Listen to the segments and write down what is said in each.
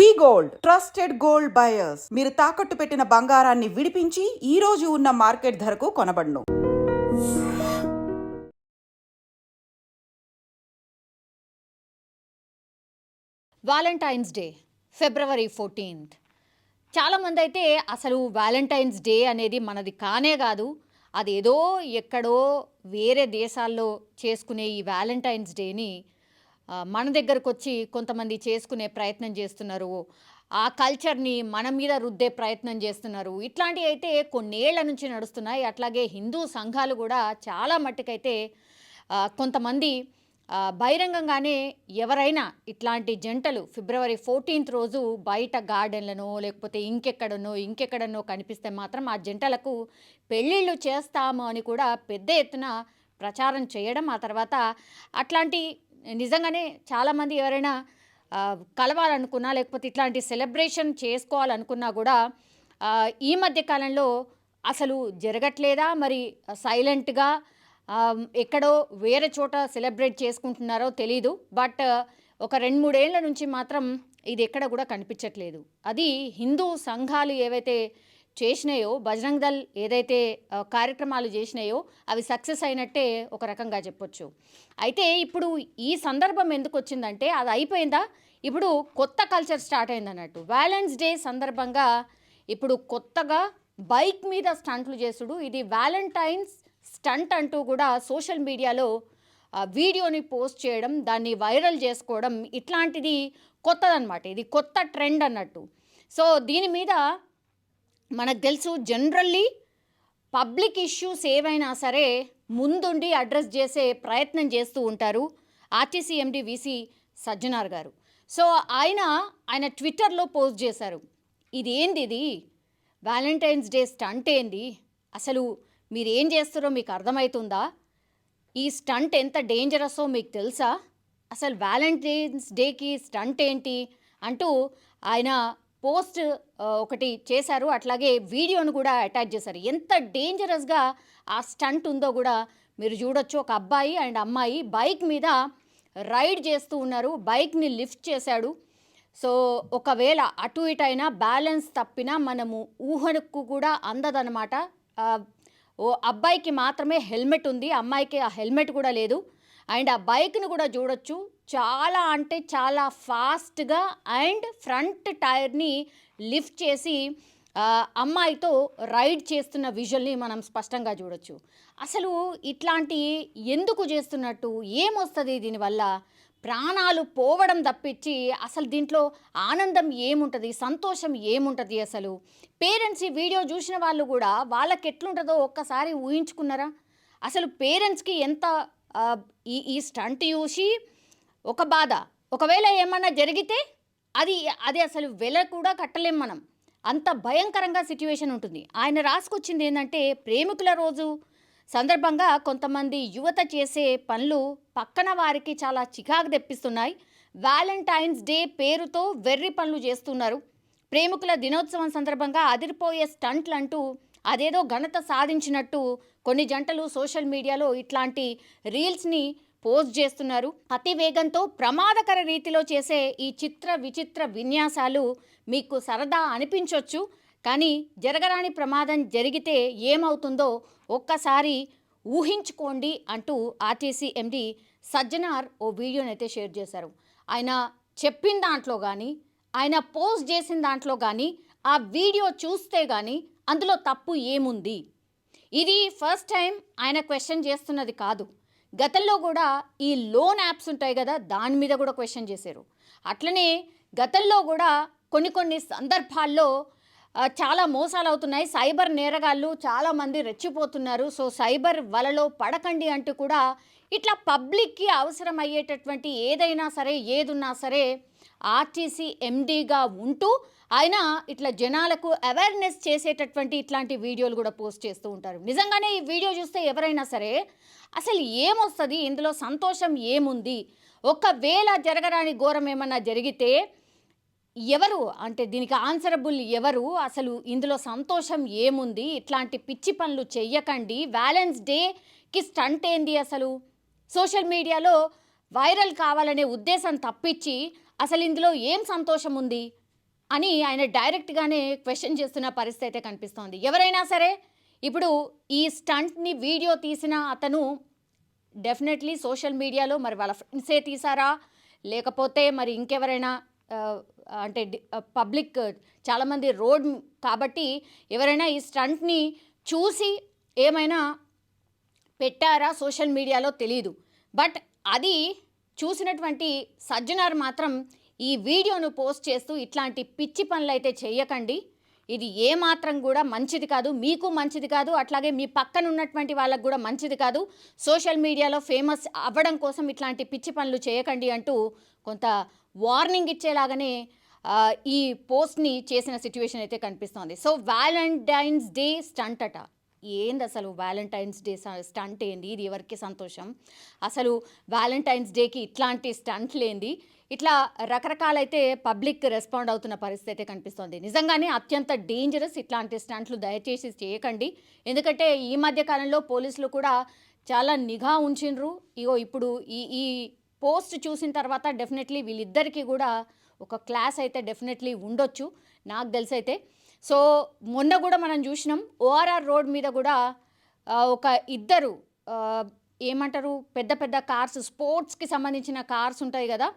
వి gold trusted gold buyers. మీరు తాకట్టు పెట్టిన బంగారాన్ని విడిపించి ఈ రోజు ఉన్న మార్కెట్ ధరకు కొనబడును. వాలంటైన్స్ డే ఫిబ్రవరి 14th. చాలామంది అయితే అసలు వ్యాలంటైన్స్ డే అనేది మనది కానే కాదు, అదేదో ఎక్కడో వేరే దేశాల్లో చేసుకునే ఈ వ్యాలంటైన్స్ డేని మన దగ్గరకు వచ్చి కొంతమంది చేసుకునే ప్రయత్నం చేస్తున్నారు. ఆ కల్చర్ని మన మీద రుద్దే ప్రయత్నం చేస్తున్నారు. ఇట్లాంటివి అయితే కొన్నేళ్ల నుంచి నడుస్తున్నాయి. అట్లాగే హిందూ సంఘాలు కూడా చాలా మట్టుకైతే కొంతమంది బహిరంగంగానే ఎవరైనా ఇట్లాంటి జంటలు ఫిబ్రవరి 14th రోజు బయట గార్డెన్లను లేకపోతే ఇంకెక్కడనో కనిపిస్తే మాత్రం ఆ జంటలకు పెళ్ళిళ్ళు చేస్తాము అని కూడా పెద్ద ఎత్తున ప్రచారం చేయడం, ఆ తర్వాత అట్లాంటి నిజంగానే చాలామంది ఎవరైనా కలవాలనుకున్నా లేకపోతే ఇట్లాంటి సెలబ్రేషన్ చేసుకోవాలనుకున్నా కూడా ఈ మధ్య కాలంలో అసలు జరగట్లేదా, మరి సైలెంట్గా ఎక్కడో వేరే చోట సెలబ్రేట్ చేసుకుంటున్నారో తెలీదు. బట్ ఒక 2-3 ఏళ్ల నుంచి మాత్రం ఇది ఎక్కడ కూడా కనిపించట్లేదు. అది హిందూ సంఘాలు ఏవైతే చేసినాయో, బజరంగ్ దళ్ ఏదైతే కార్యక్రమాలు చేసినాయో అవి సక్సెస్ అయినట్టే ఒక రకంగా చెప్పొచ్చు. అయితే ఇప్పుడు ఈ సందర్భం ఎందుకు వచ్చిందంటే అది అయిపోయిందా, ఇప్పుడు కొత్త కల్చర్ స్టార్ట్ అయిందన్నట్టు. వ్యాలెన్స్ డే సందర్భంగా ఇప్పుడు కొత్తగా బైక్ మీద స్టంట్లు చేసుడు, ఇది వ్యాలంటైన్స్ స్టంట్ అంటూ కూడా సోషల్ మీడియాలో వీడియోని పోస్ట్ చేయడం, దాన్ని వైరల్ చేసుకోవడం, ఇట్లాంటిది కొత్తదన్నమాట. ఇది కొత్త ట్రెండ్ అన్నట్టు. సో దీని మీద మనకు తెలుసు, జనరల్లీ పబ్లిక్ ఇష్యూస్ ఏవైనా సరే ముందుండి అడ్రస్ చేసే ప్రయత్నం చేస్తూ ఉంటారు ఆర్టీసీ ఎండి వీసీ సజ్జనార్ గారు. సో ఆయన ట్విట్టర్లో పోస్ట్ చేశారు, ఇది వ్యాలంటైన్స్ డే స్టంట్ ఏంది, అసలు మీరు ఏం చేస్తారో మీకు అర్థమవుతుందా, ఈ స్టంట్ ఎంత డేంజరస్సో మీకు తెలుసా, అసలు వ్యాలంటైన్స్ డేకి స్టంట్ ఏంటి అంటూ ఆయన పోస్ట్ ఒకటి చేశారు. అట్లాగే వీడియోను కూడా అటాచ్ చేశారు. ఎంత డేంజరస్గా ఆ స్టంట్ ఉందో కూడా మీరు చూడొచ్చు. ఒక అబ్బాయి అండ్ అమ్మాయి బైక్ మీద రైడ్ చేస్తూ ఉన్నారు, బైక్ని లిఫ్ట్ చేశాడు. సో ఒకవేళ అటు ఇటు అయినా బ్యాలెన్స్ తప్పినా మనము ఊహకు కూడా అందదనమాట. ఓ అబ్బాయికి మాత్రమే హెల్మెట్ ఉంది, అమ్మాయికి ఆ హెల్మెట్ కూడా లేదు. అండ్ ఆ బైక్ను కూడా చూడొచ్చు, చాలా అంటే చాలా ఫాస్ట్గా అండ్ ఫ్రంట్ టైర్ని లిఫ్ట్ చేసి అమ్మాయితో రైడ్ చేస్తున్న విజువల్ని మనం స్పష్టంగా చూడొచ్చు. అసలు ఇట్లాంటి ఎందుకు చేస్తున్నట్టు, ఏమొస్తుంది దీనివల్ల, ప్రాణాలు పోవడం తప్పించి అసలు దీంట్లో ఆనందం ఏముంటుంది, సంతోషం ఏముంటుంది? అసలు పేరెంట్స్ ఈ వీడియో చూసిన వాళ్ళు కూడా వాళ్ళకి ఎట్లుంటుందో ఒక్కసారి ఊహించుకున్నారా? అసలు పేరెంట్స్కి ఎంత ఈ స్టంట్ చూసి ఒక బాధ, ఒకవేళ ఏమన్నా జరిగితే అది అసలు వెల కూడా కట్టలేం మనం, అంత భయంకరంగా సిచ్యువేషన్ ఉంటుంది. ఆయన రాసుకొచ్చింది ఏంటంటే, ప్రేమికుల రోజు సందర్భంగా కొంతమంది యువత చేసే పనులు పక్కన వారికి చాలా చికాకు తెప్పిస్తున్నాయి. వ్యాలంటైన్స్ డే పేరుతో వెర్రి పనులు చేస్తున్నారు. ప్రేమికుల దినోత్సవం సందర్భంగా అదిరిపోయే స్టంట్లు అంటూ అదేదో ఘనత సాధించినట్టు కొన్ని జంటలు సోషల్ మీడియాలో ఇట్లాంటి రీల్స్ని పోస్ట్ చేస్తున్నారు. అతి వేగంతో ప్రమాదకర రీతిలో చేసే ఈ విచిత్ర విన్యాసాలు మీకు సరదా అనిపించవచ్చు, కానీ జరగరాని ప్రమాదం జరిగితే ఏమవుతుందో ఒక్కసారి ఊహించుకోండి అంటూ ఆర్టీసీ ఎండి సజ్జనార్ ఓ వీడియోని అయితే షేర్ చేశారు. ఆయన చెప్పిన దాంట్లో కానీ, ఆయన పోస్ట్ చేసిన దాంట్లో కానీ, ఆ వీడియో చూస్తే కానీ అందులో తప్పు ఏముంది? ఇది ఫస్ట్ టైం ఆయన క్వశ్చన్ చేస్తున్నది కాదు. గతంలో కూడా ఈ లోన్ యాప్స్ ఉంటాయి కదా, దాని మీద కూడా క్వశ్చన్ చేశారు. అట్లనే గతంలో కూడా కొన్ని సందర్భాల్లో చాలా మోసాలు అవుతున్నాయి, సైబర్ నేరగాళ్ళు చాలామంది రెచ్చిపోతున్నారు. సో సైబర్ వలలో పడకండి అంటూ కూడా ఇట్లా పబ్లిక్కి అవసరమయ్యేటటువంటి ఏదైనా సరే, ఏదున్నా సరే ఆర్టీసీ ఎండీగా ఉంటూ ఆయన ఇట్లా జనాలకు అవేర్నెస్ చేసేటటువంటి ఇట్లాంటి వీడియోలు కూడా పోస్ట్ చేస్తూ ఉంటారు. నిజంగానే ఈ వీడియో చూస్తే ఎవరైనా సరే అసలు ఏమొస్తుంది, ఇందులో సంతోషం ఏముంది, ఒకవేళ జరగరాని ఘోరం ఏమన్నా జరిగితే ఎవరు అంటే దీనికి ఆన్సరబుల్ ఎవరు, అసలు ఇందులో సంతోషం ఏముంది, ఇట్లాంటి పిచ్చి పనులు చెయ్యకండి, వ్యాలెన్స్ డేకి స్టంట్ ఏంది, అసలు సోషల్ మీడియాలో వైరల్ కావాలనే ఉద్దేశం తప్పించి అసలు ఇందులో ఏం సంతోషం ఉంది? అని ఆయన డైరెక్ట్గానే క్వశ్చన్ చేస్తున్న పరిస్థితి అయితే కనిపిస్తోంది. ఎవరైనా సరే ఇప్పుడు ఈ స్టంట్ని వీడియో తీసిన అతను డెఫినెట్లీ సోషల్ మీడియాలో మరి వాళ్ళ ఫ్రెండ్సే తీసారా, లేకపోతే మరి ఇంకెవరైనా అంటే పబ్లిక్ చాలామంది రోడ్ కాబట్టి ఎవరైనా ఈ స్టంట్ని చూసి ఏమైనా పెట్టారా సోషల్ మీడియాలో తెలీదు. బట్ అది చూసినటువంటి సజ్జనార్ మాత్రం ఈ వీడియోను పోస్ట్ చేస్తూ ఇట్లాంటి పిచ్చి పనులు అయితే చేయకండి, ఇది ఏమాత్రం కూడా మంచిది కాదు, మీకు మంచిది కాదు, అట్లాగే మీ పక్కన ఉన్నటువంటి వాళ్ళకు కూడా మంచిది కాదు, సోషల్ మీడియాలో ఫేమస్ అవ్వడం కోసం ఇట్లాంటి పిచ్చి పనులు చేయకండి అంటూ కొంత వార్నింగ్ ఇచ్చేలాగానే ఈ పోస్ట్ని చేసిన సిచ్యువేషన్ అయితే కనిపిస్తోంది. సో వ్యాలంటైన్స్ డే స్టంట్ అట. ఏంది అసలు వ్యాలంటైన్స్ డే స్టంట్ ఏంది, ఇది ఎవరికి సంతోషం, అసలు వ్యాలంటైన్స్ డేకి ఇట్లాంటి స్టంట్లు ఏంది, ఇట్లా రకరకాలైతే పబ్లిక్ రెస్పాండ్ అవుతున్న పరిస్థితి అయితే కనిపిస్తోంది. నిజంగానే అత్యంత డేంజరస్, ఇట్లాంటి స్టంట్లు దయచేసి చేయకండి. ఎందుకంటే ఈ మధ్య కాలంలో పోలీసులు కూడా చాలా నిఘా ఉంచిండ్రు. ఇగో ఇప్పుడు ఈ పోస్ట్ చూసిన తర్వాత డెఫినెట్లీ వీళ్ళిద్దరికీ కూడా ఒక క్లాస్ అయితే డెఫినెట్లీ ఉండొచ్చు నాకు తెలిసి అయితే. సో మొన్న కూడా మనం చూసినాం ఓఆర్ఆర్ రోడ్ మీద కూడా ఒక ఇద్దరు ఏమంటారు పెద్ద పెద్ద కార్స్, స్పోర్ట్స్కి సంబంధించిన కార్స్ ఉంటాయి కదా,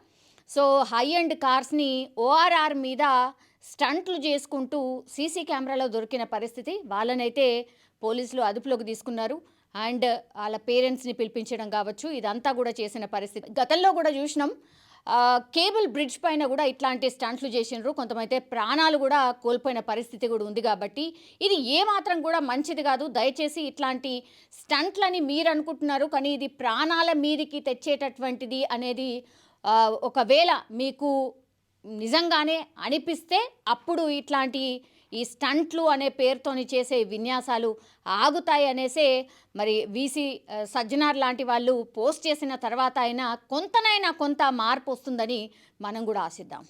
సో హై ఎండ్ కార్స్ని ఓఆర్ఆర్ మీద స్టంట్లు చేసుకుంటూ సీసీ కెమెరాలో దొరికిన పరిస్థితి. వాళ్ళనైతే పోలీసులు అదుపులోకి తీసుకున్నారు అండ్ వాళ్ళ పేరెంట్స్ని పిలిపించడం కావచ్చు, ఇదంతా కూడా చేసిన పరిస్థితి. గతంలో కూడా చూసినాం కేబుల్ బ్రిడ్జ్ పైన కూడా ఇట్లాంటి స్టంట్లు చేసినారు, కొంతమంది ప్రాణాలు కూడా కోల్పోయిన పరిస్థితి కూడా ఉంది. కాబట్టి ఇది ఏమాత్రం కూడా మంచిది కాదు. దయచేసి ఇట్లాంటి స్టంట్లని మీరు అనుకుంటున్నారు, కానీ ఇది ప్రాణాల మీదికి తెచ్చేటటువంటిది అనేది ఒకవేళ మీకు నిజంగానే అనిపిస్తే అప్పుడు ఇట్లాంటి ఈ స్టంట్లు అనే పేరుతోని చేసే విన్యాసాలు ఆగుతాయి అనేసే మరి వీసీ సజ్జనార్ లాంటి వాళ్ళు పోస్ట్ చేసిన తర్వాత అయినా కొంత మార్పు వస్తుందని మనం కూడా ఆశిద్దాం.